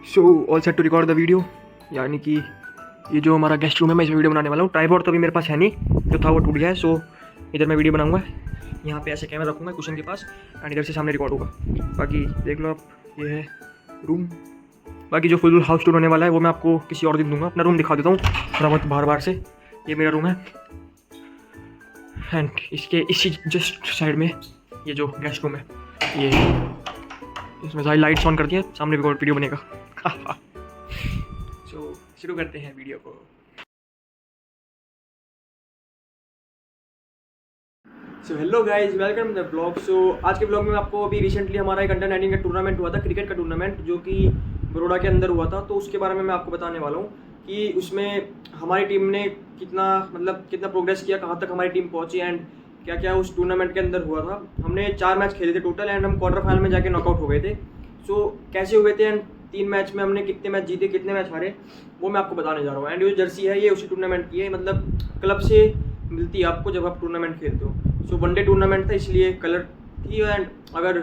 So all set to record the video, यानी कि ये जो हमारा गेस्ट रूम है मैं इसमें वीडियो बनाने वाला हूँ। ट्राइपॉड तो अभी मेरे पास है नहीं, जो था वो टूट गया है। सो इधर मैं वीडियो बनाऊंगा, यहाँ पे ऐसे कैमरा रखूँगा कुशन के पास एंड इधर से सामने रिकॉर्ड होगा। बाकी देख लो आप, ये है रूम। बाकी जो फुल हाउस टूर होने वाला है वो मैं आपको किसी और दिन दूंगा। अपना रूम दिखा देता हूँ थोड़ा बहुत बार बार से। ये मेरा रूम है एंड इसके इसी जस्ट साइड में ये जो गेस्ट रूम है, ये इसमें सारी लाइट्स ऑन कर दिया, सामने रिकॉर्ड वीडियो बनेगा। सो शुरू करते हैं वीडियो को। So hello guys, welcome the blog. So आज के ब्लॉग में आपको अभी रिसेंटली हमारा एक अंडर 19 का टूर्नामेंट हुआ था, क्रिकेट का टूर्नामेंट, जो कि बड़ौदा के अंदर हुआ था। तो उसके बारे में मैं आपको बताने वाला हूँ कि उसमें हमारी टीम ने कितना प्रोग्रेस किया, कहाँ तक हमारी टीम पहुँची एंड क्या क्या उस टूर्नामेंट के अंदर हुआ था। हमने 4 मैच खेले थे टोटल एंड हम क्वार्टर फाइनल में जाके नॉकआउट हो गए थे। सो कैसे हुए थे एंड 3 मैच में हमने कितने मैच जीते कितने मैच हारे, वो मैं आपको बताने जा रहा हूँ। एंड ये जर्सी है, ये उसी टूर्नामेंट की है, मतलब क्लब से मिलती है आपको जब आप टूर्नामेंट खेलते हो। सो वनडे टूर्नामेंट था इसलिए कलर थी, एंड अगर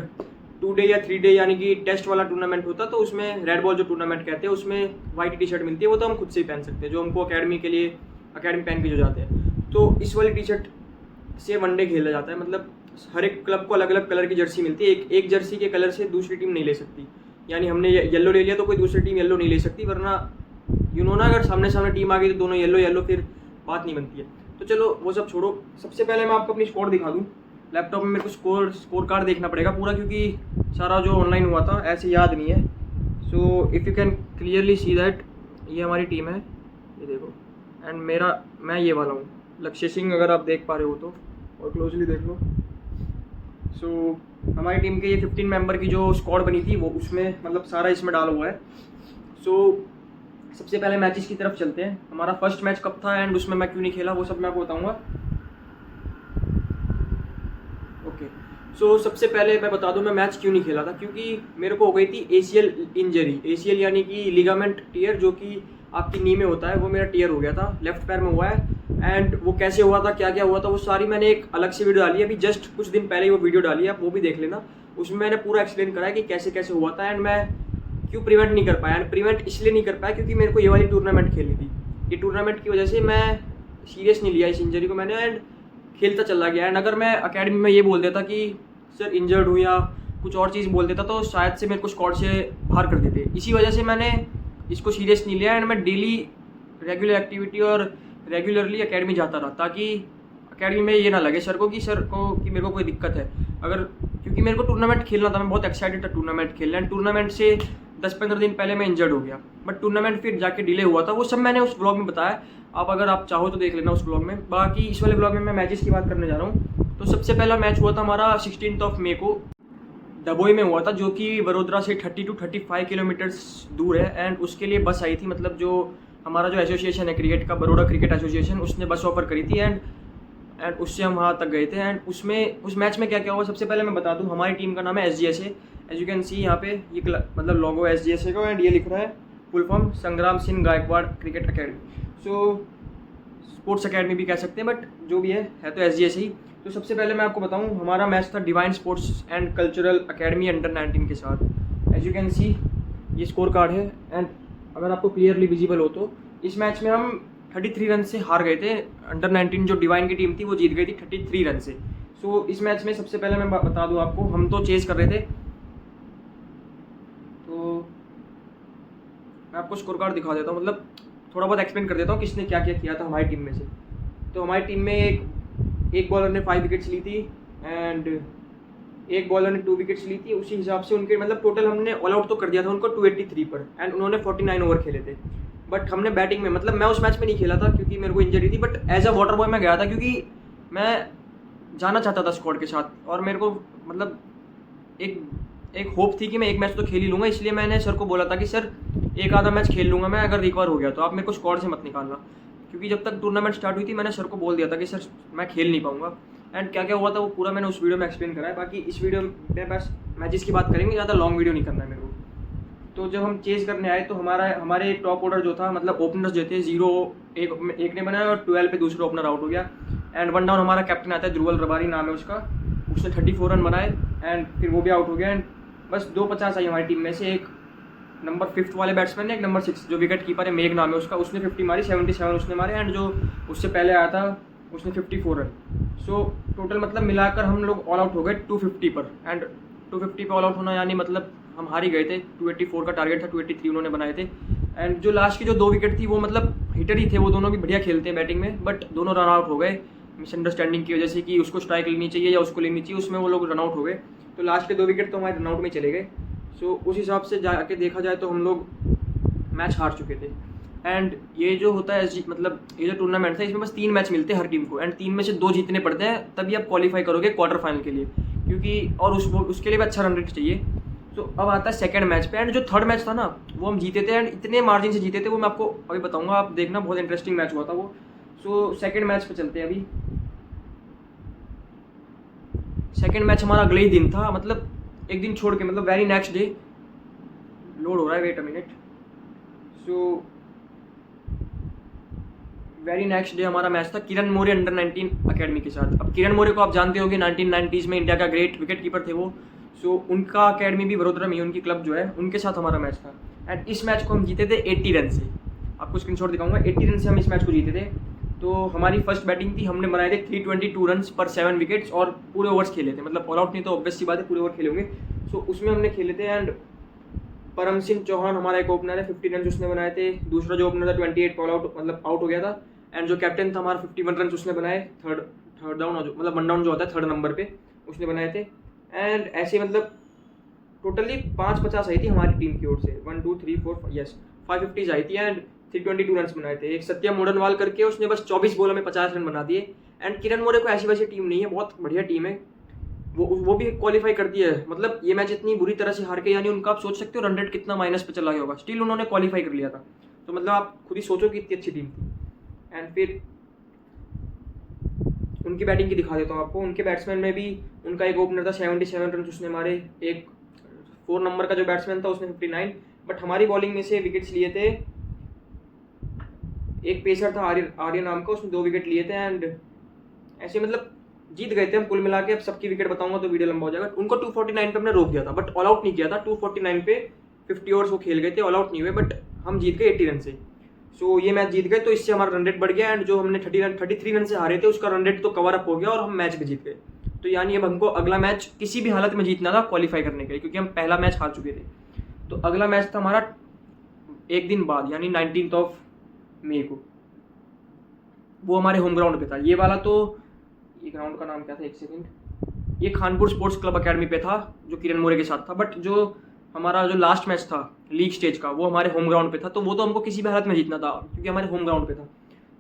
2 डे या 3 डे यानी कि टेस्ट वाला टूर्नामेंट होता तो उसमें रेड बॉल जो टूर्नामेंट कहते हैं उसमें वाइट टी शर्ट मिलती है, वो तो हम खुद से ही पहन सकते हैं, जो हमको अकेडमी के लिए अकेडमी पहन के जो जाते हैं। तो इस वाली टी शर्ट से वनडे खेला जाता है, मतलब हर एक क्लब को अलग अलग कलर की जर्सी मिलती है। एक जर्सी के कलर से दूसरी टीम नहीं ले सकती, यानी हमने येलो ले लिया तो कोई दूसरी टीम येलो नहीं ले सकती, वरना ना अगर सामने सामने टीम आ गई तो दोनों येलो फिर बात नहीं बनती है। तो चलो वो सब छोड़ो, सबसे पहले मैं आपको अपनी स्कोर दिखा दूँ। लैपटॉप में मेरे को स्कोर कार्ड देखना पड़ेगा पूरा, क्योंकि सारा जो ऑनलाइन हुआ था ऐसे याद नहीं है। So if you can clearly see that, ये हमारी टीम है, ये देखो। एंड मैं ये वाला हूँ लक्ष्य सिंह, अगर आप देख पा रहे हो तो, और क्लोजली देख लो। सो हमारी टीम के ये 15 मेंबर की जो स्क्वाड बनी थी वो उसमें मतलब सारा इसमें डाला हुआ है। सो सबसे पहले मैचेस की तरफ चलते हैं। हमारा फर्स्ट मैच कब था एंड उसमें मैं क्यों नहीं खेला वो सब मैं आपको बताऊंगा। ओके, सो सबसे पहले मैं बता दूं मैं मैच क्यों नहीं खेला था, क्योंकि मेरे को हो गई थी ACL इंजरी। ACL यानी कि लिगामेंट टियर, जो कि आपकी नी में होता है, वो मेरा टियर हो गया था, लेफ्ट पैर में हुआ है। एंड वो कैसे हुआ था, क्या क्या हुआ था, वो सारी मैंने एक अलग से वीडियो डाली है, अभी जस्ट कुछ दिन पहले ही वो वीडियो डाली है, आप वो भी देख लेना। उसमें मैंने पूरा एक्सप्लेन करा है कि कैसे कैसे हुआ था एंड मैं क्यों प्रिवेंट नहीं कर पाया। एंड प्रिवेंट इसलिए नहीं कर पाया क्योंकि मेरे को ये वाली टूर्नामेंट खेलनी थी। ये टूर्नामेंट की वजह से मैं सीरियस नहीं लिया इस इंजरी को मैंने, एंड खेलता चला गया। एंड अगर मैं अकेडमी में ये बोल देता कि सर इंजर्ड हूँ या कुछ और चीज़ बोल देता तो शायद से मेरे को स्क्वाड से बाहर कर देते। इसी वजह से मैंने इसको सीरियस नहीं लिया एंड मैं डेली रेगुलर एक्टिविटी और रेगुलरली अकेडमी जाता रहा, ताकि अकेडमी में ये ना लगे सर को कि मेरे को कोई दिक्कत है। अगर क्योंकि मेरे को टूर्नामेंट खेलना था, मैं बहुत एक्साइटेड था टूर्नामेंट खेलना, एंड टूर्नामेंट से 10-15 दिन पहले मैं इंजर्ड हो गया, बट टूर्नामेंट फिर जाके डिले हुआ था। वो सब मैंने उस ब्लॉग में बताया, आप अगर आप चाहो तो देख लेना उस ब्लॉग में। बाकी इस वाले ब्लॉग में मैं मैचेस की बात करने जा रहा हूँ। तो सबसे पहला मैच हुआ था हमारा 16 मई को डबोई में हुआ था, जो कि बड़ोदरा से 30 to 35 किलोमीटर्स दूर है। एंड उसके लिए बस आई थी, मतलब जो हमारा जो एसोसिएशन है क्रिकेट का, बड़ौदा क्रिकेट एसोसिएशन, उसने बस ऑफर करी थी एंड उससे हम वहाँ तक गए थे। एंड उस मैच में क्या क्या हुआ सबसे पहले मैं बता दूँ। हमारी टीम का नाम है SGS है, एज यू कैन सी यहाँ पे ये मतलब लोगो SGS है का, एंड ये लिख रहा है full form Sangram Singh Gaikwad cricket academy. So sports academy भी कह सकते हैं, बट जो भी है तो SGS ही। तो सबसे पहले मैं आपको बताऊँ, हमारा मैच था divine sports and cultural academy under 19 के साथ। एज यू कैन सी ये स्कोर कार्ड है, एंड अगर आपको क्लियरली विजिबल हो तो इस मैच में हम 33 रन से हार गए थे। अंडर 19 जो डिवाइन की टीम थी वो जीत गई थी 33 रन से। सो इस मैच में सबसे पहले मैं बता दूं आपको, हम तो चेज कर रहे थे, तो मैं आपको स्कोर कार्ड दिखा देता हूँ, मतलब थोड़ा बहुत एक्सप्लेन कर देता हूँ किसने क्या क्या किया था हमारी टीम में से। तो हमारी टीम में एक बॉलर ने 5 विकेट्स ली थी एंड एक बॉलर ने 2 विकेट्स ली थी। उसी हिसाब से उनके मतलब टोटल हमने ऑल आउट तो कर दिया था उनको 283 पर, एंड उन्होंने 49 ओवर खेले थे। बट हमने बैटिंग में, मतलब मैं उस मैच में नहीं खेला था क्योंकि मेरे को इंजरी थी, but as a water boy मैं गया था क्योंकि मैं जाना चाहता था स्क्वाड के साथ, और मेरे को मतलब एक होप थी कि मैं एक मैच तो खेल ही लूँगा। इसलिए मैंने सर को बोला था कि सर एक आधा मैच खेल लूँगा मैं, अगर रिकवर हो गया तो आप मेरे को स्क्वाड से मत निकालना, क्योंकि जब तक टूर्नामेंट स्टार्ट हुई थी मैंने सर को बोल दिया था कि सर मैं खेल नहीं पाऊँगा। एंड क्या क्या हुआ था वो पूरा मैंने उस वीडियो में एक्सप्लेन करा है। बाकी इस वीडियो में बस मैचेस की बात करेंगे, ज़्यादा लॉन्ग वीडियो नहीं करना है मेरे को। तो जब हम चेज करने आए तो हमारे टॉप ऑर्डर जो था, मतलब ओपनर्स जो थे 0 एक ने बनाया और 12 पे दूसरा ओपनर आउट हो गया। एंड 1 डाउन हमारा कैप्टन आता है, ध्रुवल रबारी नाम है उसका, उसने 34 रन बनाए एंड फिर वो भी आउट हो गया। एंड बस 2 50 आई हमारी टीम में से, नंबर 5 वाले बैट्समैन ने, एक नंबर 6 जो विकेट कीपर है मेघ नाम है उसका, उसने 50 मारी, 77 उसने मारे, एंड जो उससे पहले आया था उसने 54 रन। सो टोटल मतलब मिलाकर हम लोग ऑल आउट हो गए 250 पर, एंड 250 पे ऑल आउट होना यानी मतलब हम हार ही गए थे। 284 का टारगेट था, 283 उन्होंने बनाए थे। एंड जो लास्ट की जो 2 विकेट थी वो मतलब हिटर ही थे, वो दोनों भी बढ़िया खेलते हैं बैटिंग में, बट दोनों रन आउट हो गए मिसअंडरस्टैंडिंग की वजह से कि उसको स्ट्राइक लेनी चाहिए या उसको लेनी चाहिए, उसमें वो लोग रन आउट हो गए। तो लास्ट के 2 विकेट तो हमारे रन आउट में चले गए। सो उस हिसाब से जाके देखा जाए तो हम लोग मैच हार चुके थे। एंड ये जो होता है मतलब ये जो टूर्नामेंट था इसमें बस 3 मैच मिलते हैं हर टीम को, एंड 3 में से 2 जीतने पड़ते हैं, तभी आप क्वालिफाई करोगे क्वार्टर फाइनल के लिए, क्योंकि और उसके लिए भी अच्छा रन रेट चाहिए। तो अब आता है सेकंड मैच पे, एंड जो थर्ड मैच था ना वो हम जीते थे, एंड इतने मार्जिन से जीते थे वो मैं आपको अभी बताऊंगा, आप देखना बहुत इंटरेस्टिंग मैच हुआ था वो। सो सेकंड मैच पे चलते हैं अभी। सेकंड मैच हमारा अगले ही दिन था, मतलब एक दिन छोड़ के, मतलब वेरी नेक्स्ट डे। लोड हो रहा है, wait a minute. So very next day हमारा मैच था किरण मोरे अंडर 19 अकेडमी के साथ। अब किरण मोरे को आप जानते होंगे, 1990s में इंडिया का ग्रेट विकेट कीपर थे वो। सो उनका अकेडमी भी वडोदरा में, उनकी क्लब जो है उनके साथ हमारा मैच था, एंड इस मैच को हम जीते थे 80 रन से। आपको स्क्रीनशॉट दिखाऊंगा, 80 रन से हम इस मैच को जीते थे। तो हमारी फर्स्ट बैटिंग थी, हमने बनाए थे 322 रन पर 7 विकेट्स, और पूरे ओवर्स खेले थे, मतलब ऑल आउट नहीं तो ऑब्वियस सी बात है पूरे ओवर खेले होंगे। सो उसमें हमने खेले थे, एंड परम सिंह चौहान हमारा एक ओपनर है, 50 रन उसने बनाए थे। दूसरा जो ओपनर था 28 ऑल आउट, मतलब आउट हो गया था। एंड जो कैप्टन था हमारा 51 रन उसने बनाए, थर्ड डाउन मतलब 1 डाउन जो होता है थर्ड नंबर पे, उसने बनाए थे। एंड ऐसे मतलब टोटली 550 आई थी हमारी टीम की ओर से, 1 2 3 4 यस 550 आई थी, एंड 322 रन बनाए थे। एक सत्या मोडनवाल करके उसने बस 24 बॉलों में 50 रन बना दिए। एंड किरण मोरे को ऐसी वैसी टीम नहीं है, बहुत बढ़िया टीम है, वो भी क्वालिफाई करती है। मतलब ये मैच इतनी बुरी तरह से हार के, यानी उनका आप सोच सकते हो रन रेट कितना माइनस पे चला गया होगा, स्टिल उन्होंने क्वालिफाई कर लिया था। तो मतलब आप खुद ही सोचो कि इतनी अच्छी टीम थी। एंड फिर उनकी बैटिंग की दिखा देता हूँ आपको। उनके बैट्समैन में भी उनका एक ओपनर था 77 रन उसने मारे, एक 4 नंबर का जो बैट्समैन था उसने 59। बट हमारी बॉलिंग में से विकेट्स लिए थे, एक पेसर था आर्य नाम का, उसने 2 विकेट लिए थे। एंड ऐसे मतलब जीत गए थे हम कुल मिला के। अब सबकी विकेट बताऊंगा तो वीडियो लंबा हो जाएगा। उनको 249 पे हमने रोक दिया था, बट ऑल आउट नहीं किया था। 249 पे 50 ओवर्स वो खेल गए थे, ऑल आउट नहीं हुए, बट हम जीत गए 80 रन से। सो ये मैच जीत गए, तो इससे हमारा रन रेट बढ़ गया, एंड जो हमने 33 रन से हारे थे उसका रन रेट तो कवर अप हो गया और हम मैच भी जीत गए। तो यानी अब हमको अगला मैच किसी भी हालत में जीतना था क्वालिफाई करने के लिए, क्योंकि हम पहला मैच हार चुके थे। तो अगला मैच था हमारा एक दिन बाद, यानी 19 मई को, वो हमारे होम ग्राउंड पे था। ये वाला तो, ये ग्राउंड का नाम क्या था, एक सेकंड, ये खानपुर स्पोर्ट्स क्लब अकेडमी पे था जो किरण मोरे के साथ था। बट जो हमारा जो लास्ट मैच था लीग स्टेज का, वो हमारे होम ग्राउंड पे था, तो वो तो हमको किसी भी हालत में जीतना था क्योंकि हमारे होम ग्राउंड पे था।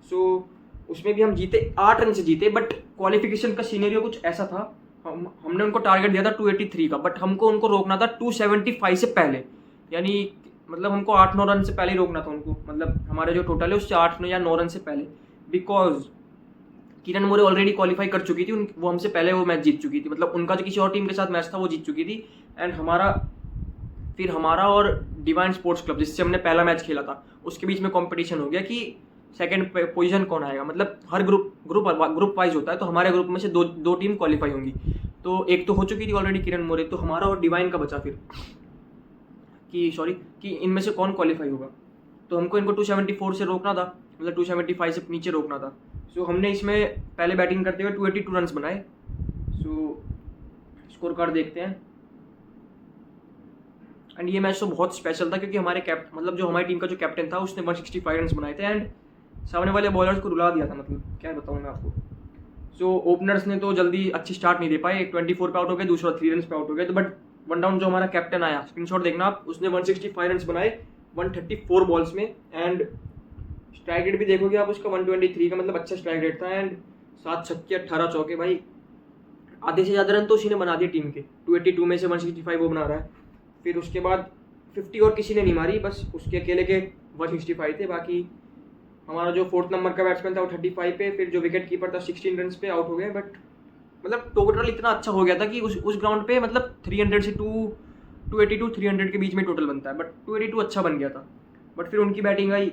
सो उसमें भी हम जीते, 8 रन से जीते। बट क्वालिफिकेशन का सीनेरियो कुछ ऐसा था, हमने उनको टारगेट दिया था 283 का, बट हमको उनको रोकना था 275 से पहले, यानी मतलब हमको 8-9 रन से पहले ही रोकना था उनको, मतलब हमारे जो टोटल है उससे 8 या 9 रन से पहले। Because Kiran More already qualify कर चुकी थी, वो हमसे पहले वो मैच जीत चुकी थी, मतलब उनका जो किसी और टीम के साथ मैच था वो जीत चुकी थी। एंड हमारा और डिवाइन स्पोर्ट्स क्लब जिससे हमने पहला मैच खेला था उसके बीच में कंपटीशन हो गया कि सेकंड पोजीशन कौन आएगा। मतलब हर ग्रुप वाइज होता है, तो हमारे ग्रुप में से दो टीम क्वालिफाई होंगी। तो एक तो हो चुकी थी ऑलरेडी किरण मोरे, तो हमारा और डिवाइन का बचा फिर कि इनमें से कौन क्वालिफाई होगा। तो हमको इनको 274 से रोकना था, मतलब 275 से नीचे रोकना था। सो हमने इसमें पहले बैटिंग करते हुए 282 रन बनाए। सो स्कोर कार्ड देखते हैं। एंड ये मैच तो बहुत स्पेशल था क्योंकि हमारे मतलब जो हमारी टीम का जो कैप्टन था उसने 165 रन बनाए थे, एंड सामने वाले बॉलर्स को रुला दिया था, मतलब क्या बताऊँ मैं आपको। सो ओपनर्स ने तो जल्दी अच्छी स्टार्ट नहीं दे पाए, एक 24 पे आउट हो गए, दूसरा 3 रन पे आउट हो गए। तो बट 1 डाउन जो हमारा कैप्टन आया, स्क्रीनशॉट देखना आप, उसने 165 रन बनाए 134 बॉल्स में। एंड स्ट्राइक रेट भी देखोगे आप उसका 123 का, मतलब अच्छा स्ट्राइक रेट था। एंड 7 छक्के 18 चौके, भाई आधे से ज़्यादा रन तो उसी ने बना दिए टीम के। 282 में से 165 वो बना रहा है। फिर उसके बाद 50 और किसी ने नहीं मारी, बस उसके अकेले के 165 थे। बाकी हमारा जो 4th नंबर का बैट्समैन था वो 35 पे, फिर जो विकेट कीपर था 16 रन पे आउट हो गए। बट मतलब टोटल इतना अच्छा हो गया था कि उस ग्राउंड पे मतलब 300 से 282 300 के बीच में टोटल बनता है, बट 282 अच्छा बन गया था। बट फिर उनकी बैटिंग आई,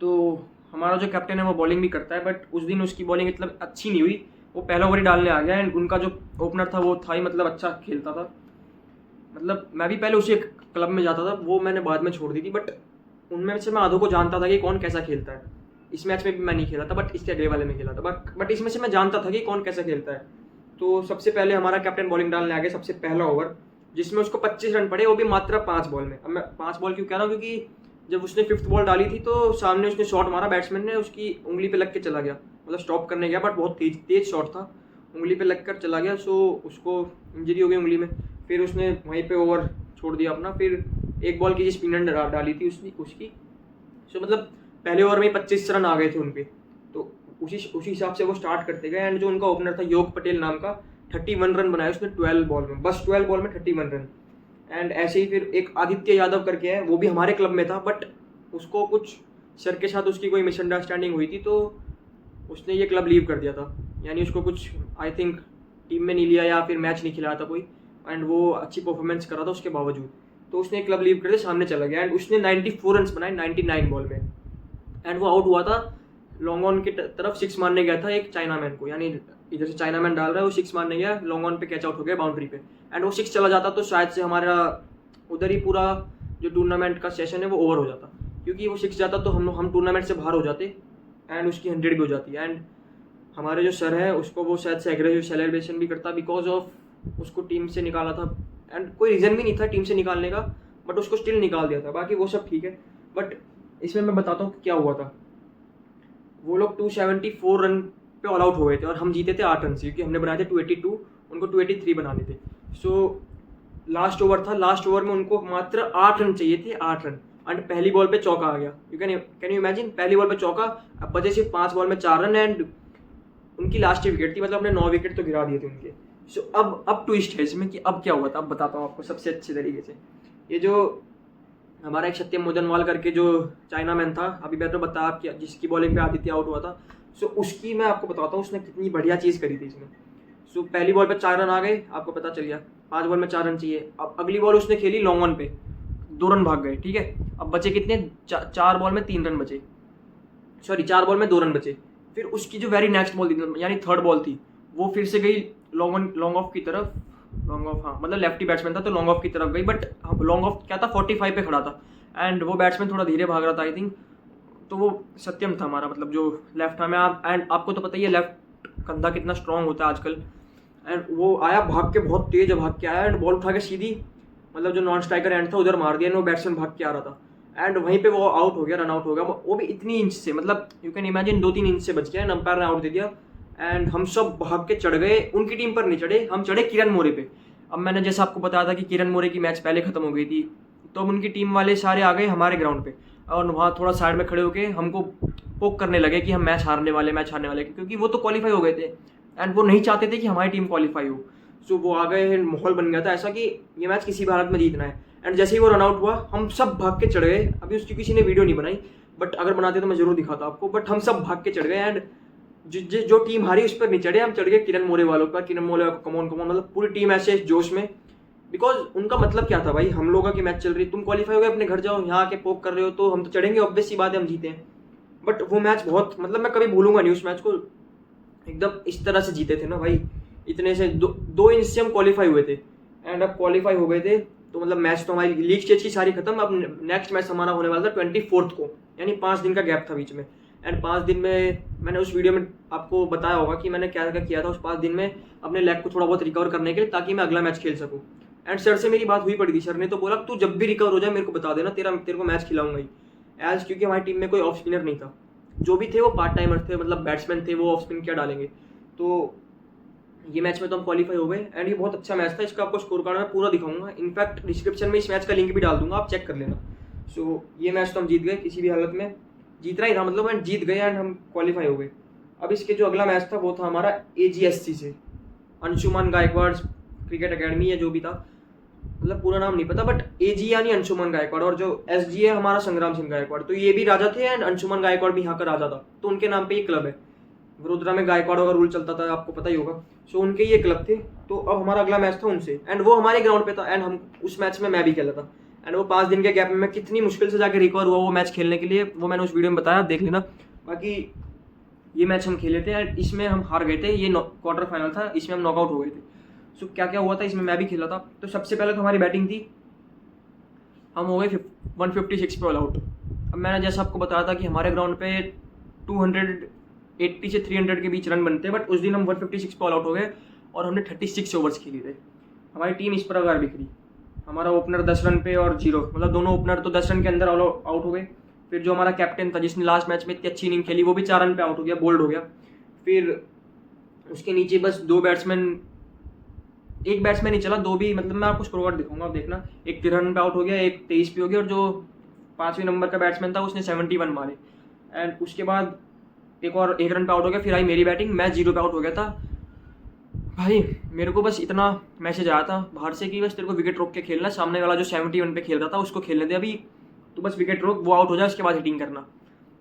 तो हमारा जो कैप्टन है वो बॉलिंग भी करता है, बट उस दिन उसकी बॉलिंग मतलब अच्छी नहीं हुई, वो पहला ओवर ही डालने आ गया। एंड उनका जो ओपनर था वो था ही मतलब अच्छा खेलता था। मतलब मैं भी पहले उसी क्लब में जाता था, वो मैंने बाद में छोड़ दी थी, बट उनमें से मैं आधों को जानता था कि कौन कैसा खेलता है। इस मैच में भी मैं नहीं खेला था, बट इसके अगले वाले में खेला था, बट इसमें से मैं जानता था कि कौन कैसा खेलता है। तो सबसे पहले हमारा कैप्टन बॉलिंग डालने आ गया, सबसे पहला ओवर जिसमें उसको 25 रन पड़े, वो भी मात्र 5 बॉल में। अब मैं 5 बॉल क्यों कह रहा हूँ, क्योंकि जब उसने 5th बॉल डाली थी तो सामने उसने शॉट मारा, बैट्समैन ने उसकी उंगली पे लग के चला गया, मतलब स्टॉप करने गया, बट बहुत तेज शॉट था, उंगली पे लग कर चला गया। सो उसको इंजरी हो गई उंगली में। फिर उसने वहीं पे ओवर छोड़ दिया अपना। फिर एक बॉल की स्पिनर डाली थी उसकी। सो मतलब पहले ओवर में 25 रन आ गए थे उन पे, तो उसी हिसाब से वो स्टार्ट करते गए। एंड जो उनका ओपनर था योग पटेल नाम का, 31 रन बनाए उसने 12 बॉल में, बस 12 बॉल में 31 रन। एंड ऐसे ही फिर एक आदित्य यादव करके है, वो भी हमारे क्लब में था, बट उसको कुछ सर के साथ उसकी कोई मिसअंडरस्टैंडिंग हुई थी, तो उसने ये क्लब लीव कर दिया था। यानी उसको कुछ आई थिंक टीम में नहीं लिया या फिर मैच नहीं खिलाया था कोई, एंड वो अच्छी परफॉर्मेंस कर रहा था उसके बावजूद, तो उसने क्लब लीव कर दिया, सामने चला गया। एंड उसने 94 रन बनाए 99 बॉल में। एंड वो आउट हुआ था, लॉन्ग ऑन की तरफ 6 मारने गया था एक चाइनामैन को, यानी इधर से चाइनामैन डाल रहा है, वो 6 मारने गया, लॉन्ग ऑन पे कैच आउट हो गया बाउंड्री पे। एंड वो 6 चला जाता तो शायद से हमारा उधर ही पूरा जो टूर्नामेंट का सेशन है वो ओवर हो जाता, क्योंकि वो 6 जाता तो हम टूर्नामेंट से बाहर हो जाते एंड उसकी 100 भी हो जाती। एंड हमारे जो सर है उसको वो शायद से एग्रेसिव सेलिब्रेशन भी करता, बिकॉज ऑफ उसको टीम से निकाला था, एंड कोई रीज़न भी नहीं था टीम से निकालने का, बट उसको स्टिल निकाल दिया था। बाकी वो सब ठीक है, बट इसमें मैं बताता हूँ क्या हुआ था। वो लोग 274 रन पे ऑल आउट हो गए थे और हम जीते थे 8 रन से, क्योंकि हमने बनाए थे 282, उनको 283 बनाने थे। सो लास्ट ओवर था, लास्ट ओवर में उनको मात्र 8 रन चाहिए थे, 8 रन। एंड पहली बॉल पे चौका आ गया, यू कैन यू इमेजिन, पहली बॉल पे चौका, अब बचे सिर्फ 5 बॉल में 4 रन। एंड उनकी लास्ट विकेट थी, मतलब अपने 9 विकेट तो गिरा दिए थे उनके। सो अब ट्विस्ट है इसमें कि अब क्या हुआ था, अब बताता हूँ आपको सबसे अच्छे तरीके से। ये जो हमारा एक सत्यम मोदनवाल करके जो चाइना मैन था, अभी मैं तो बता आप क्या, जिसकी बॉलिंग पे आदित्य आउट हुआ था, सो उसकी मैं आपको बताता हूँ उसने कितनी बढ़िया चीज़ करी थी इसमें। सो पहली बॉल पे 4 रन आ गए, आपको पता चल गया 5 बॉल में 4 रन चाहिए। अब अगली बॉल उसने खेली लॉन्ग ऑन पे, 2 रन भाग गए, ठीक है। अब बचे कितने, 4 बॉल में 3 रन बचे, सॉरी 4 बॉल में 2 रन बचे। फिर उसकी जो वेरी नेक्स्ट बॉल थी, यानी थर्ड बॉल थी, वो फिर से गई लॉन्ग ऑफ की तरफ, लॉन्ग ऑफ, हाँ मतलब लेफ्टी बैट्समैन था तो लॉन्ग ऑफ की तरफ गई, बट लॉन्ग ऑफ क्या था 45 पे खड़ा था, एंड वो बैट्समैन थोड़ा धीरे भाग रहा था आई थिंक, तो वो सत्यम था हमारा, मतलब जो लेफ्ट आर्म है। एंड आपको तो पता ही है लेफ्ट कंधा कितना स्ट्रॉन्ग होता है आजकल। एंड वो आया भाग के, बहुत तेज भाग के आया, एंड बॉल उठा के सीधी, मतलब जो नॉन स्ट्राइकर एंड था उधर मार दिया, एंड वो बैट्समैन भाग के आ रहा था, एंड वहीं पे वो आउट हो गया, रन आउट हो गया, वो भी इतनी इंच से, मतलब यू कैन इमेजिन 2-3 इंच से बच गया, एंड अंपायर ने आउट दे दिया। एंड हम सब भाग के चढ़ गए, उनकी टीम पर नहीं चढ़े, हम चढ़े किरण मोरे पे। अब मैंने जैसा आपको बताया था कि किरण मोरे की मैच पहले खत्म हो गई थी, तो अब उनकी टीम वाले सारे आ गए हमारे ग्राउंड पे, और वहाँ थोड़ा साइड में खड़े होके हमको पोक करने लगे कि हम मैच हारने वाले, क्योंकि वो तो क्वालिफाई हो गए थे एंड वो नहीं चाहते थे कि हमारी टीम क्वालिफाई हो। सो वो आ गए, माहौल बन गया था ऐसा कि ये मैच किसी भी हालत में जीतना है। एंड जैसे ही वो रन आउट हुआ, हम सब भाग के चढ़ गए। अभी उसकी किसी ने वीडियो नहीं बनाई, बट अगर बनाते तो मैं जरूर दिखाता आपको, बट हम सब भाग के चढ़ गए। एंड जो टीम हारी उस पर नहीं चढ़े, हम चढ़ गए किरण मोरे वालों पर। किरण मोरे वालों को कमॉन, मतलब पूरी टीम ऐसे जोश में, बिकॉज उनका मतलब क्या था भाई, हम लोगों की मैच चल रही, तुम क्वालिफाई हो गए अपने घर जाओ, यहाँ आके पोक कर रहे हो तो हम तो चढ़ेंगे, ऑब्वियस सी बात है हम जीते हैं। बट वो मैच बहुत, मतलब मैं कभी भूलूंगा नहीं उस मैच को, एकदम इस तरह से जीते थे ना भाई, इतने से 2 इंच से हम क्वालिफाई हुए थे। एंड अब क्वालिफाई हो गए थे तो मतलब मैच तो हमारी लीग स्टेज की सारी खत्म। अब नेक्स्ट मैच हमारा होने वाला था 24 को, यानी 5 दिन का गैप था बीच में। एंड 5 दिन में मैंने उस वीडियो में आपको बताया होगा कि मैंने क्या क्या किया था उस 5 दिन में अपने लेग को थोड़ा बहुत रिकवर करने के लिए, ताकि मैं अगला मैच खेल सकूँ। एंड सर से मेरी बात हुई पड़ी थी, सर ने तो बोला तू जब भी रिकवर हो जाए मेरे को बता देना, तेरे को मैच खिलाऊंगा ही। एज क्योंकि हमारी टीम में कोई ऑफ स्पिनर नहीं था, जो भी थे वो पार्ट टाइमर थे, मतलब बैट्समैन थे, वो ऑफ स्पिन क्या डालेंगे। तो ये मैच में तो हम क्वालिफाई हो गए। एंड ये बहुत अच्छा मैच था, इसका आपको स्कोर कार्ड मैं पूरा दिखाऊंगा, इनफैक्ट डिस्क्रिप्शन में इस मैच का लिंक भी डाल दूंगा, आप चेक कर लेना। सो ये मैच तो हम जीत गए, किसी भी हालत में जीतना ही था, मतलब एंड जीत गए एंड हम क्वालिफाई हो गए। अब इसके जो अगला मैच था वो था हमारा AGSC से, अंशुमान गायकवाड़ क्रिकेट अकेडमी या जो भी था, मतलब पूरा नाम नहीं पता, बट AG यानी अंशुमान गायकवाड़, और जो SG है हमारा संग्राम सिंह गायकवाड़। तो ये भी राजा थे एंड अंशुमान गायकवाड़ भी यहाँ का राजा था, तो उनके नाम पे ये क्लब है। वडोदरा में गायकवाड़ों का रूल चलता था, आपको पता ही होगा। सो उनके ये क्लब थे। तो अब हमारा अगला मैच था उनसे, एंड वो हमारे ग्राउंड पे था, एंड हम उस मैच में मैं भी खेला था। एंड वो 5 दिन के गैप में मैं कितनी मुश्किल से जाके रिकवर हुआ वो मैच खेलने के लिए, वो मैंने उस वीडियो में बताया, देख लेना। बाकी ये मैच हम खेले थे एंड इसमें हम हार गए थे, ये क्वार्टर फाइनल था, इसमें हम नॉकआउट हो गए थे। सो क्या क्या हुआ था इसमें मैं भी खेला था। तो सबसे पहले तो हमारी बैटिंग थी, हम हो गए 156 पे ऑल आउट। अब मैंने जैसा आपको बताया था कि हमारे ग्राउंड पे 280 से 300 के बीच रन बनते हैं, बट उस दिन हम 156 पे ऑल आउट हो गए और हमने 36 ओवर्स खेली थे। हमारी टीम इस प्रकार बिखरी, हमारा ओपनर 10 रन पे और 0, मतलब दोनों ओपनर तो 10 रन के अंदर ऑल आउट हो गए। फिर जो हमारा कैप्टन था जिसने लास्ट मैच में इतनी अच्छी इनिंग खेली, वो भी 4 रन पे आउट हो गया, बोल्ड हो गया। फिर उसके नीचे बस 2 बैट्समैन, एक बैट्समैन ही चला, 2 भी, मतलब मैं आपको स्कोर दिखाऊंगा, आप देखना। एक 13 रन पे आउट हो गया, एक 23 पे हो गया, और जो 5वें नंबर का बैट्समैन था उसने 71 मारे। एंड उसके बाद एक और 1 रन पे आउट हो गया। फिर आई मेरी बैटिंग, मैं 0 पे आउट हो गया था। भाई मेरे को बस इतना मैसेज आया था बाहर से कि बस तेरे को विकेट रोक के खेलना, सामने वाला जो 71 पे खेल रहा था उसको खेलने दे अभी, तो बस विकेट रोक, वो आउट हो जाए उसके बाद हिटिंग करना।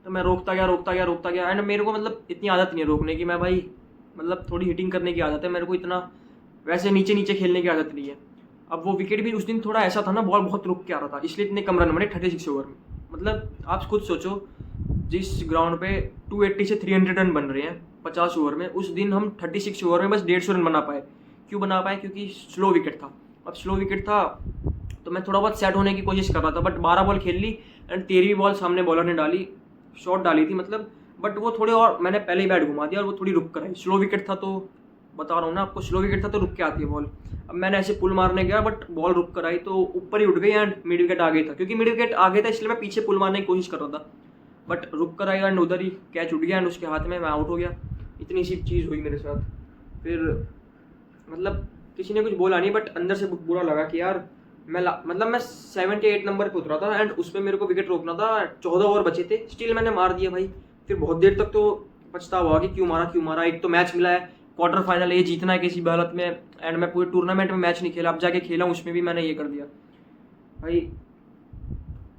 तो मैं रोकता गया। एंड मेरे को मतलब इतनी आदत नहीं है रोकने की, मैं भाई मतलब थोड़ी हिटिंग करने की आदत है मेरे को, इतना वैसे नीचे नीचे खेलने की आदत नहीं है। अब वो विकेट भी उस दिन थोड़ा ऐसा था ना, बॉल बहुत रुक के आ रहा था, इसलिए इतने कम रन बने 36 ओवर में। मतलब आप खुद सोचो, जिस ग्राउंड पे 280 से 300 रन बन रहे हैं 50 ओवर में, उस दिन हम 36 ओवर में बस 150 रन बना पाए। क्यों बना पाए? क्योंकि स्लो विकेट था। अब स्लो विकेट था तो मैं थोड़ा बहुत सेट होने की कोशिश कर रहा था, बट 12 बॉल खेल ली एंड 13वीं बॉल सामने बॉलर ने डाली, शॉट डाली थी मतलब, बट वो थोड़े और मैंने पहले ही बैट घुमा दिया और वो थोड़ी रुक कर आई। स्लो विकेट था तो बता रहा हूँ ना आपको, स्लो विकेट था तो रुक के आती है बॉल। अब मैंने ऐसे पुल मारने गया बट बॉल रुक कर आई तो ऊपर ही उठ गई एंड मिड विकेट आ गई था। क्योंकि मिड विकेट आ गया था इसलिए मैं पीछे पुल मारने की कोशिश कर रहा था, बट रुक कर आई एंड उधर ही कैच उठ गया एंड उसके हाथ में, मैं आउट हो गया। इतनी सी चीज़ हुई मेरे साथ। फिर मतलब किसी ने कुछ बोला नहीं, बट अंदर से बुरा लगा कि यार मैं 78 नंबर पे उतरा था एंड उसमें मेरे को विकेट रोकना था, 14 ओवर बचे थे, स्टिल मैंने मार दिया भाई। फिर बहुत देर तक तो पछतावा हुआ कि क्यों मारा। एक तो मैच मिला है, क्वार्टर फाइनल, ये जीतना है किसी भी हालत में, एंड मैं पूरे टूर्नामेंट में मैच नहीं खेला, अब जाके खेला उसमें भी मैंने ये कर दिया भाई,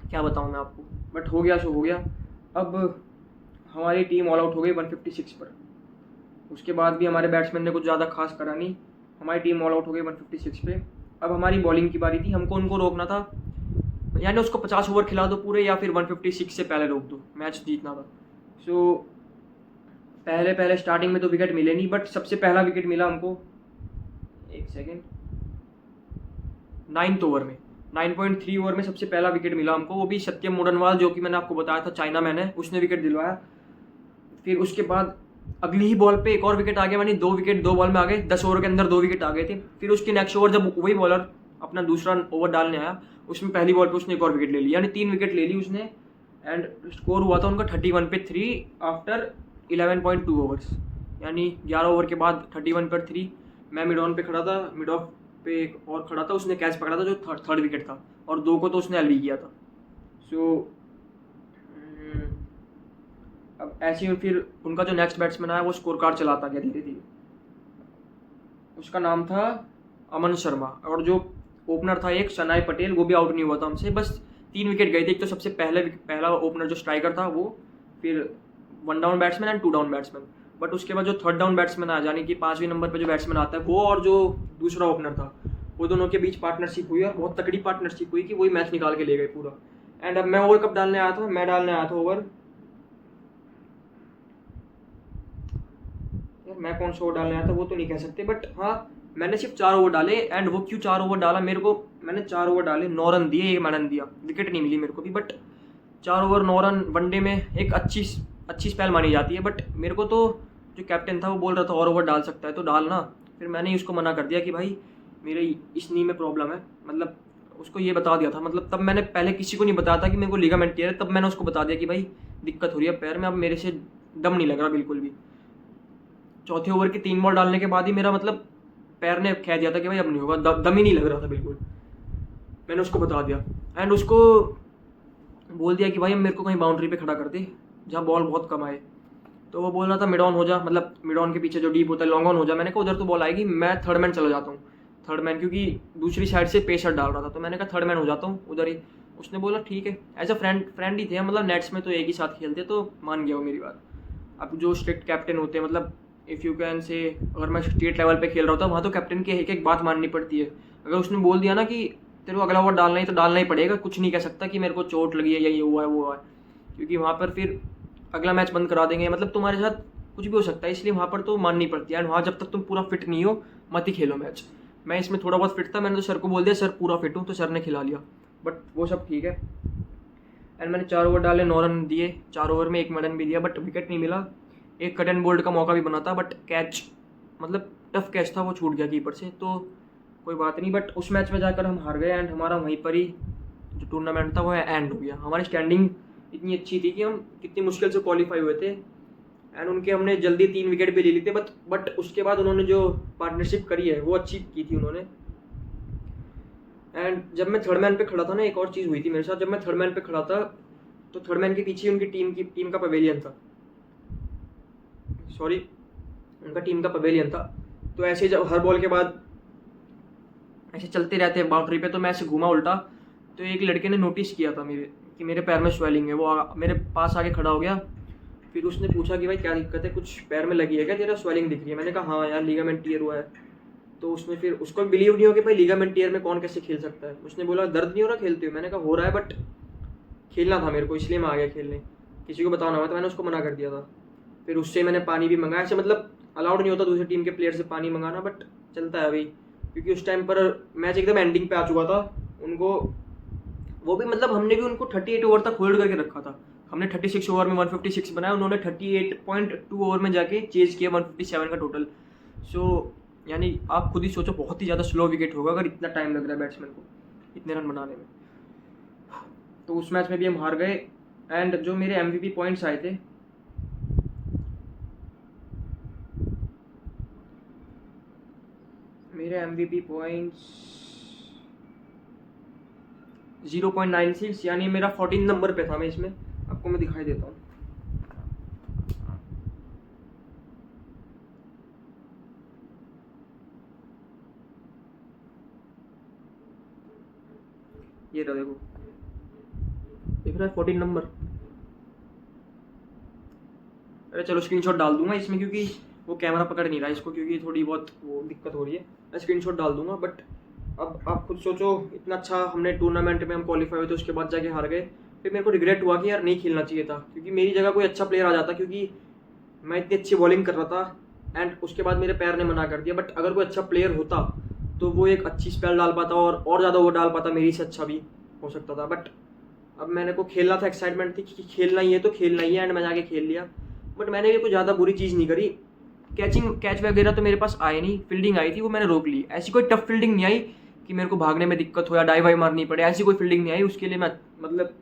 क्या बताऊँ मैं आपको। बट हो गया सो हो गया। अब हमारी टीम ऑल आउट हो गई 156 पर। उसके बाद भी हमारे बैट्समैन ने कुछ ज़्यादा खास करा नहीं, हमारी टीम ऑल आउट हो गई 156 पे। अब हमारी बॉलिंग की बारी थी, हमको उनको रोकना था, यानी उसको 50 ओवर खिला दो पूरे या फिर 156 से पहले रोक दो, मैच जीतना था। सो पहले स्टार्टिंग में तो विकेट मिले नहीं, बट सबसे पहला विकेट मिला हमको, एक सेकेंड, 9th ओवर में, 9.3 ओवर में सबसे पहला विकेट मिला हमको, वो भी सत्यम मोडनवाल, जो कि मैंने आपको बताया था चाइना मैन है, उसने विकेट दिलवाया। फिर उसके बाद अगली ही बॉल पे एक और विकेट आ गया, यानी 2 विकेट 2 बॉल में आ गए, 10 ओवर के अंदर 2 विकेट आ गए थे। फिर उसके नेक्स्ट ओवर जब वही बॉलर अपना दूसरा ओवर डालने आया, उसमें पहली बॉल पे उसने एक और विकेट ले ली, यानी 3 विकेट ले ली उसने। एंड स्कोर हुआ था उनका 31 पे 3 आफ्टर 11.2 ओवर्स, यानी 11 ओवर के बाद 31 पर 3। मैं मिड ऑन पे खड़ा था, मिड ऑफ पे एक और खड़ा था, उसने कैच पकड़ा था जो थर्ड विकेट था, और 2 को तो उसने एलबी किया था। सो अब ऐसे ही फिर उनका जो नेक्स्ट बैट्समैन आया वो स्कोर कार्ड चलाता गया धीरे धीरे, उसका नाम था अमन शर्मा, और जो ओपनर था एक शनाई पटेल, वो भी आउट नहीं हुआ था हमसे, बस 3 विकेट गए थे। एक तो सबसे पहला ओपनर जो स्ट्राइकर था वो, फिर 1 down batsman and 2 down batsman, but उसके बाद जो 3rd डाउन बैट्समैन आया, यानी कि 5वें नंबर पर जो बैट्समैन आता है वो, और जो दूसरा ओपनर था, वो दोनों के बीच पार्टनरशिप हुई और बहुत तकड़ी पार्टनरशिप हुई कि वही मैच निकाल के ले गए पूरा। एंड अब मैं ओवर कप डालने आया था, मैं डालने आया था ओवर, मैं कौन सा ओवर डालने आया था वो तो नहीं कह सकते, बट हाँ मैंने सिर्फ 4 ओवर डाले। एंड वो क्यों 4 ओवर डाला, मेरे को, मैंने 4 ओवर डाले, 9 रन दिए, 1 रन दिया, विकेट नहीं मिली मेरे को भी, बट 4 ओवर 9 रन वनडे में एक अच्छी स्पेल मानी जाती है। बट मेरे को तो जो कैप्टन था वो बोल रहा था और ओवर डाल सकता है तो डालना, फिर मैंने उसको मना कर दिया कि भाई मेरे इस नी में प्रॉब्लम है, मतलब उसको ये बता दिया था, मतलब तब मैंने पहले किसी को नहीं बताया था कि मेरे को लिगामेंट टियर है, तब मैंने उसको बता दिया कि भाई दिक्कत हो रही है पैर में, अब मेरे से दम नहीं लग रहा बिल्कुल भी। चौथे ओवर की 3 बॉल डालने के बाद ही मेरा मतलब पैर ने कह दिया था कि भाई अब नहीं होगा, दम ही नहीं लग रहा था बिल्कुल, मैंने उसको बता दिया। एंड उसको बोल दिया कि भाई मेरे को कहीं बाउंड्री पे खड़ा कर दे जहाँ बॉल बहुत कम आए। तो वो बोल रहा था मिड ऑन हो जा, मतलब मिड ऑन के पीछे जो डीप होता है लॉन्ग ऑन हो जा। मैंने कहा उधर तो बॉल आएगी, मैं 3rd मैन चला जाता हूँ, 3rd मैन, क्योंकि दूसरी साइड से पेसर डाल रहा था, तो मैंने कहा 3rd मैन हो जाता हूँ उधर ही। उसने बोला ठीक है, एज अ फ्रेंड ही थे, मतलब नेट्स में तो एक ही साथ खेलते, तो मान गया वो मेरी बात। अब जो स्ट्रिक्ट कैप्टन होते हैं, मतलब इफ़ यू कैन से, अगर मैं स्टेट लेवल पे खेल रहा होता वहाँ तो कैप्टन की एक बात माननी पड़ती है। अगर उसने बोल दिया ना कि तेरे को अगला ओवर डालना ही तो डालना ही पड़ेगा, कुछ नहीं कह सकता कि मेरे को चोट लगी है या ये हुआ है वो हुआ है, क्योंकि वहाँ पर फिर अगला मैच बंद करा देंगे, मतलब तुम्हारे साथ कुछ भी हो सकता है, इसलिए वहाँ पर तो माननी पड़ती है। एंड वहाँ जब तक तुम पूरा फिट नहीं हो मत ही खेलो मैच। मैं इसमें थोड़ा बहुत फिट था, मैंने तो सर को बोल दिया सर पूरा फिट हूँ, तो सर ने खिला लिया, बट वो सब ठीक है। एंड मैंने 4 ओवर डाले, 9 रन दिए, 4 ओवर में 1 रन भी दिया, बट विकेट नहीं मिला। एक कट एंड बोल्ड का मौका भी बना था, बट कैच मतलब टफ कैच था, वो छूट गया कीपर से, तो कोई बात नहीं। बट उस मैच में जाकर हम हार गए एंड हमारा वहीं पर ही जो टूर्नामेंट था वो एंड हो गया। हमारी स्टैंडिंग इतनी अच्छी थी कि हम कितनी मुश्किल से क्वालिफाई हुए थे एंड उनके हमने जल्दी 3 विकेट भी ले ली थे, बट उसके बाद उन्होंने जो पार्टनरशिप करी है वो अच्छी की थी उन्होंने। एंड जब मैं थर्ड मैन पे खड़ा था ना, एक और चीज़ हुई थी मेरे साथ। जब मैं थर्ड मैन पे खड़ा था तो थर्ड मैन के पीछे उनकी टीम का पवेलियन था, सॉरी उनका टीम का पवेलियन था। तो ऐसे जब हर बॉल के बाद ऐसे चलते रहते हैं बाउंड्री पे, तो मैं ऐसे घूमा उल्टा, तो एक लड़के ने नोटिस किया था कि मेरे पैर में स्वेलिंग है। वो मेरे पास आके खड़ा हो गया, फिर उसने पूछा कि भाई क्या दिक्कत है, कुछ पैर में लगी है क्या, तेरा स्वेलिंग दिख रही है। मैंने कहा हाँ यार लिगामेंट टियर हुआ है। तो उसने फिर उसको बिलीव नहीं हो कि भाई लिगामेंट टियर में कौन कैसे खेल सकता है। उसने बोला दर्द नहीं हो रहा खेलते हुए। मैंने कहा हो रहा है, बट खेलना था मेरे को, इसलिए मैं आ गया खेलने, किसी को बताना हुआ तो मैंने उसको मना कर दिया था। फिर उससे मैंने पानी भी मंगाया, ऐसे मतलब अलाउड नहीं होता दूसरी टीम के प्लेयर से पानी मंगाना, बट चलता है भाई, क्योंकि उस टाइम पर मैच एकदम एंडिंग पे आ चुका था। उनको वो भी मतलब हमने भी उनको 38 ओवर तक होल्ड करके रखा था। हमने 36 ओवर में 156 बनाया, उन्होंने 38.2 ओवर में जाके चेज किया 157 का टोटल। सो यानी आप खुद ही सोचो, बहुत ही ज़्यादा स्लो विकेट होगा अगर इतना टाइम लग रहा है बैट्समैन को इतने रन बनाने में। तो उस मैच में भी हम हार गए। एंड जो मेरे MVP पॉइंट्स आए थे, मेरे MVP पॉइंट्स 0.96, यानी मेरा 14 नंबर पे था। मैं इसमें आपको मैं दिखाई देता हूँ। ये रहा, देखो दिख रहा है 14 नंबर। अरे चलो स्क्रीनशॉट डाल दूंगा इसमें, क्योंकि वो कैमरा पकड़ नहीं रहा है इसको, क्योंकि थोड़ी बहुत वो दिक्कत हो रही है। मैं स्क्रीनशॉट डाल दूंगा। बट अब आप खुद सोचो, इतना अच्छा हमने टूर्नामेंट में हम क्वालिफाई हुए थे, उसके बाद जाके हार गए। फिर मेरे को रिग्रेट हुआ कि यार नहीं खेलना चाहिए था, क्योंकि मेरी जगह कोई अच्छा प्लेयर आ जाता, क्योंकि मैं इतनी अच्छी बॉलिंग कर रहा था एंड उसके बाद मेरे पैर ने मना कर दिया। बट अगर कोई अच्छा प्लेयर होता तो वो एक अच्छी स्पेल डाल पाता और ज़्यादा वो डाल पाता, मेरी से अच्छा भी हो सकता था। बट अब मैंने को खेलना था, एक्साइटमेंट थी कि खेलना ही है तो खेलना ही है, एंड मैं जाके खेल लिया। बट मैंने भी कोई ज़्यादा बुरी चीज़ नहीं करी। कैच वगैरह तो मेरे पास आए नहीं, फील्डिंग आई थी वो मैंने रोक ली। ऐसी कोई टफ फील्डिंग नहीं आई कि मेरे को भागने में दिक्कत हो या डाई वाई मारनी पड़े, ऐसी कोई फील्डिंग नहीं आई। उसके लिए मैं मतलब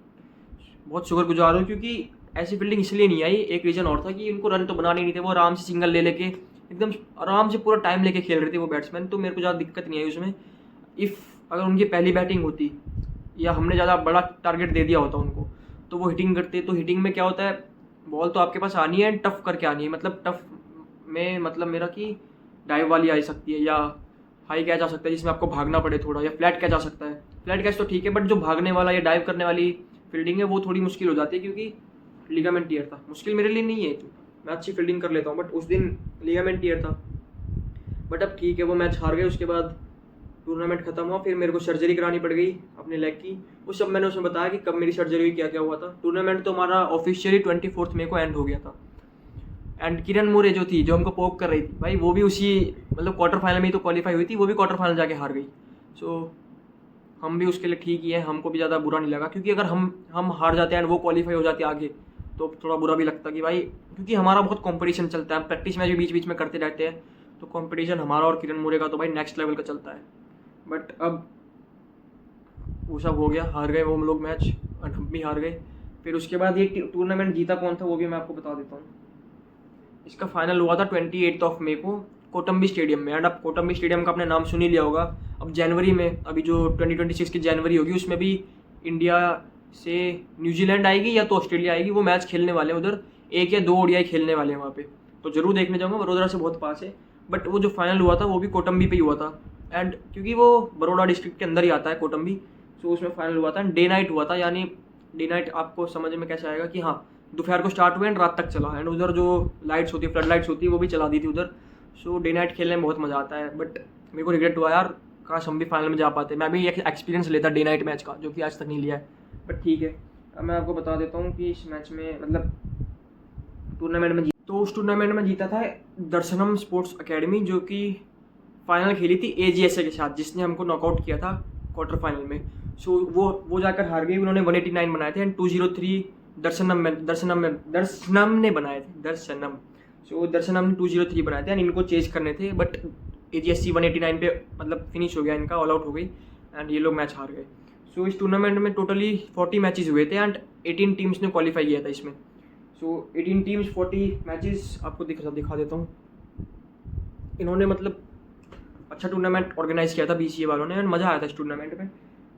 बहुत शुक्रगुजार हूँ, क्योंकि ऐसी फील्डिंग इसलिए नहीं आई, एक रीज़न और था कि उनको रन तो बनाने नहीं थे। वो आराम से सिंगल ले लेके एकदम आराम से पूरा टाइम लेके खेल रहे थे वो बैट्समैन, तो मेरे को ज़्यादा दिक्कत नहीं आई उसमें। अगर उनकी पहली बैटिंग होती या हमने ज़्यादा बड़ा टारगेट दे दिया होता उनको, तो वो हिटिंग करते। तो हिटिंग में क्या होता है, बॉल तो आपके पास आनी है, टफ करके आनी है। मतलब टफ में मतलब मेरा कि डाइव वाली आ सकती है या हाई कैच आ सकता है जिसमें आपको भागना पड़े थोड़ा, या फ्लैट कैच आ सकता है। फ्लैट कैच तो ठीक है, बट जो भागने वाला या डाइव करने वाली फील्डिंग है वो थोड़ी मुश्किल हो जाती है, क्योंकि लिगामेंट टियर था। मुश्किल मेरे लिए नहीं है, मैं अच्छी फील्डिंग कर लेता हूँ, बट उस दिन लिगामेंट टियर था। बट अब ठीक है, वो मैच हार गए। उसके बाद टूर्नामेंट खत्म हुआ, फिर मेरे को सर्जरी करानी पड़ गई अपने लेग की। वो सब मैंने उसमें बताया कि कब मेरी सर्जरी हुई, क्या क्या हुआ था। टूर्नामेंट तो हमारा ऑफिशियली 24 मई को एंड हो गया था। एंड किरण मोरे जो थी, जो हमको पोक कर रही थी भाई, वो भी उसी मतलब क्वार्टर फाइनल में ही तो क्वालिफाई हुई थी, वो भी क्वार्टर फाइनल जाके हार गई। सो हम भी उसके लिए ठीक ही है, हमको भी ज़्यादा बुरा नहीं लगा, क्योंकि अगर हम हार जाते हैं एंड वो क्वालिफाई हो जाते आगे तो थोड़ा बुरा भी लगता कि भाई, क्योंकि हमारा बहुत कंपटीशन चलता है, प्रैक्टिस मैच भी बीच बीच में करते रहते हैं, तो कंपटीशन हमारा और किरण मोरे का तो भाई नेक्स्ट लेवल का चलता है। बट अब वो सब हो गया, हार गए वो हम लोग मैच और हम भी हार गए। फिर उसके बाद ये टूर्नामेंट जीता कौन था वो भी मैं आपको बता देता हूँ। इसका फाइनल हुआ था 28 मई को कोटम्बी स्टेडियम में। एंड अब कोटम्बी स्टेडियम का आपने नाम सुन ही लिया होगा। अब जनवरी में, अभी जो 2026 की जनवरी होगी, उसमें भी इंडिया से न्यूजीलैंड आएगी या तो ऑस्ट्रेलिया आएगी, वो मैच खेलने वाले हैं उधर। 1 या 2 ODI खेलने वाले हैं वहाँ पे, तो जरूर देखने जाऊँगा। वडोदरा से बहुत पास है। बट वो जो फाइनल हुआ था वो भी कोटम्बी पे ही हुआ था। एंड क्योंकि वो बड़ौदा डिस्ट्रिक्ट के अंदर ही आता है कोटम्बी, तो उसमें फाइनल हुआ था। डे नाइट हुआ था, यानी डे नाइट आपको समझ में कैसे आएगा कि हाँ दोपहर को स्टार्ट हुआ एंड रात तक चला। एंड उधर जो लाइट्स होती है, फ्लड लाइट्स होती है, वो भी चला दी थी उधर। सो डे नाइट खेलने में बहुत मज़ा आता है। बट मेरे को रिग्रेट हुआ यार, काश हम भी फाइनल में जा पाते। मैं भी एक एक्सपीरियंस लेता डे नाइट मैच का, जो कि आज तक नहीं लिया है। बट ठीक है, अब मैं आपको बता देता हूँ कि इस मैच में मतलब टूर्नामेंट में तो उस टूर्नामेंट में जीता था दर्शनम स्पोर्ट्स अकेडमी, जो कि फाइनल खेली थी AGSA के साथ, जिसने हमको नॉकआउट किया था क्वार्टर फाइनल में। सो वो जाकर हार गई। उन्होंने 189 बनाए थे एंड 203 दर्शनम ने बनाए थे, दर्शनम। सो दर्शनम ने 203 बनाए थे एंड इनको चेज करने थे, बट AGSC 189 पे मतलब फिनिश हो गया इनका, ऑल आउट हो गई एंड ये लोग मैच हार गए। सो इस टूर्नामेंट में टोटली 40 मैचेस हुए थे एंड 18 टीम्स ने क्वालिफाई किया था इसमें। सो 18 टीम्स 40 मैचेस आपको दिखा देता हूँ। इन्होंने मतलब अच्छा टूर्नामेंट ऑर्गेनाइज किया था BCA वालों ने एंड मज़ा आया था इस टूर्नामेंट में,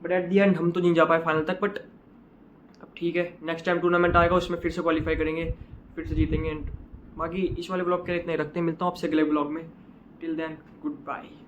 बट एट दी एंड हम तो नहीं जा पाए फाइनल तक। बट अब ठीक है, नेक्स्ट टाइम टूर्नामेंट आएगा उसमें फिर से क्वालिफाई करेंगे, फिर से जीतेंगे। एंड बाकी इस वाले ब्लॉग के लिए इतना ही रखते हैं, मिलता हूँ आपसे अगले ब्लॉग में। Till then good bye.